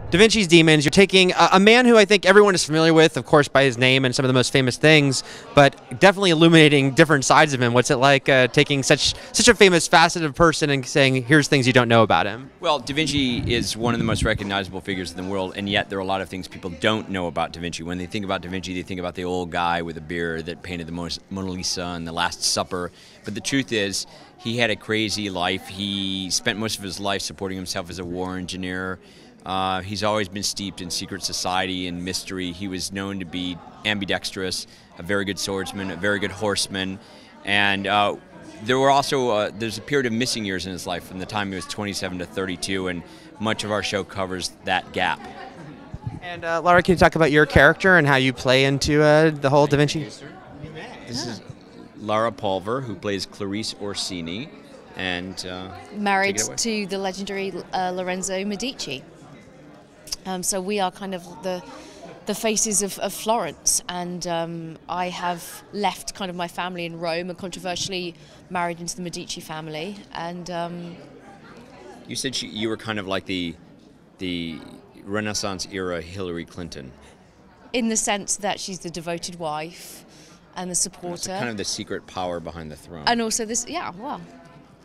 Da Vinci's Demons, you're taking a man who I think everyone is familiar with, of course, by his name and some of the most famous things, but definitely illuminating different sides of him. What's it like taking such a famous facet of person and saying, here's things you don't know about him? Well, Da Vinci is one of the most recognizable figures in the world, and yet there are a lot of things people don't know about Da Vinci. When they think about Da Vinci, they think about the old guy with a beard that painted the Mona Lisa and the Last Supper. But the truth is, he had a crazy life. He spent most of his life supporting himself as a war engineer. He's always been steeped in secret society and mystery. He was known to be ambidextrous, a very good swordsman, a very good horseman, and there were also there's a period of missing years in his life from the time he was 27 to 32, and much of our show covers that gap. And Lara, can you talk about your character and how you play into the whole Da Vinci? This is Lara Pulver, who plays Clarice Orsini, and married to the legendary Lorenzo Medici. So we are kind of the faces of Florence, and I have left kind of my family in Rome and controversially married into the Medici family. And you said you were kind of like the Renaissance era Hillary Clinton, in the sense that she's the devoted wife and the supporter, so kind of the secret power behind the throne, and also this, yeah, well.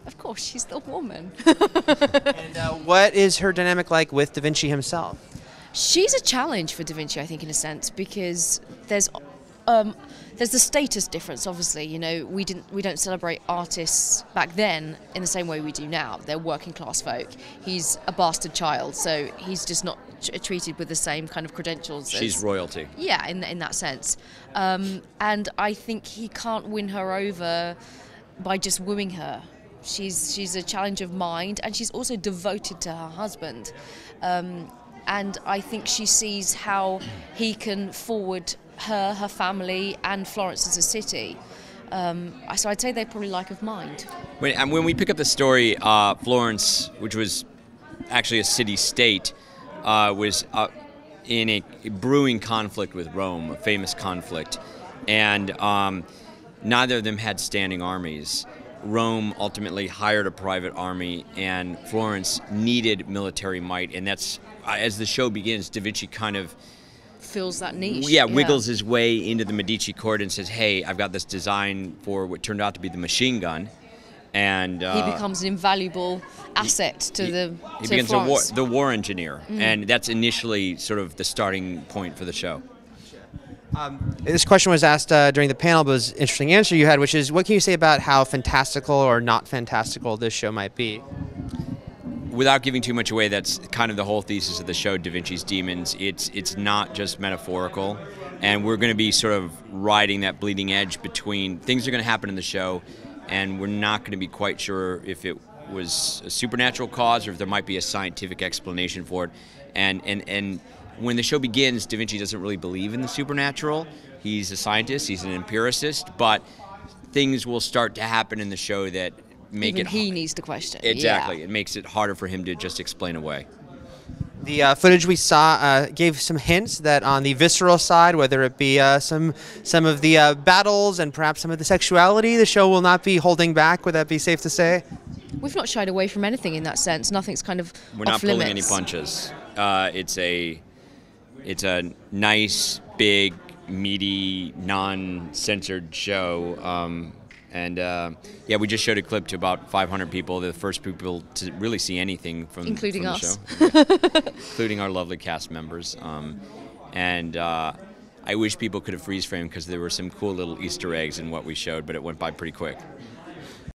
Of course, she's the woman. And what is her dynamic like with Da Vinci himself? She's a challenge for Da Vinci, I think, in a sense, because there's the status difference. Obviously, you know, we don't celebrate artists back then in the same way we do now. They're working class folk. He's a bastard child, so he's just not treated with the same kind of credentials. She's royalty. Yeah, in that sense, and I think he can't win her over by just wooing her. She's a challenge of mind, and she's also devoted to her husband. And I think she sees how he can forward her family, and Florence as a city. So I'd say they're probably like of mind. When we pick up the story, Florence, which was actually a city-state, was in a brewing conflict with Rome, a famous conflict. And neither of them had standing armies. Rome ultimately hired a private army, and Florence needed military might, and that's, as the show begins, Da Vinci kind of fills that niche. Yeah, wiggles his way into the Medici court and says, hey, I've got this design for what turned out to be the machine gun. And he becomes an invaluable asset to he becomes Florence. the war engineer, and that's initially sort of the starting point for the show. This question was asked during the panel, but it was an interesting answer you had, which is, what can you say about how fantastical or not fantastical this show might be? Without giving too much away, that's kind of the whole thesis of the show, Da Vinci's Demons. It's not just metaphorical, and we're going to be sort of riding that bleeding edge between things are going to happen in the show, and we're not going to be quite sure if it was a supernatural cause or if there might be a scientific explanation for it. And when the show begins, Da Vinci doesn't really believe in the supernatural. He's a scientist, he's an empiricist, but things will start to happen in the show that make Even he needs to question. Exactly. Yeah. It makes it harder for him to just explain away. The footage we saw gave some hints that on the visceral side, whether it be some of the battles and perhaps some of the sexuality, the show will not be holding back. Would that be safe to say? We've not shied away from anything in that sense. Nothing's kind of We're not off pulling limits. any punches. It's a nice, big, meaty, non-censored show. Yeah, we just showed a clip to about 500 people. They're the first people to really see anything from Including the us. show. Including our lovely cast members. I wish people could have freeze framed because there were some cool little Easter eggs in what we showed, but it went by pretty quick.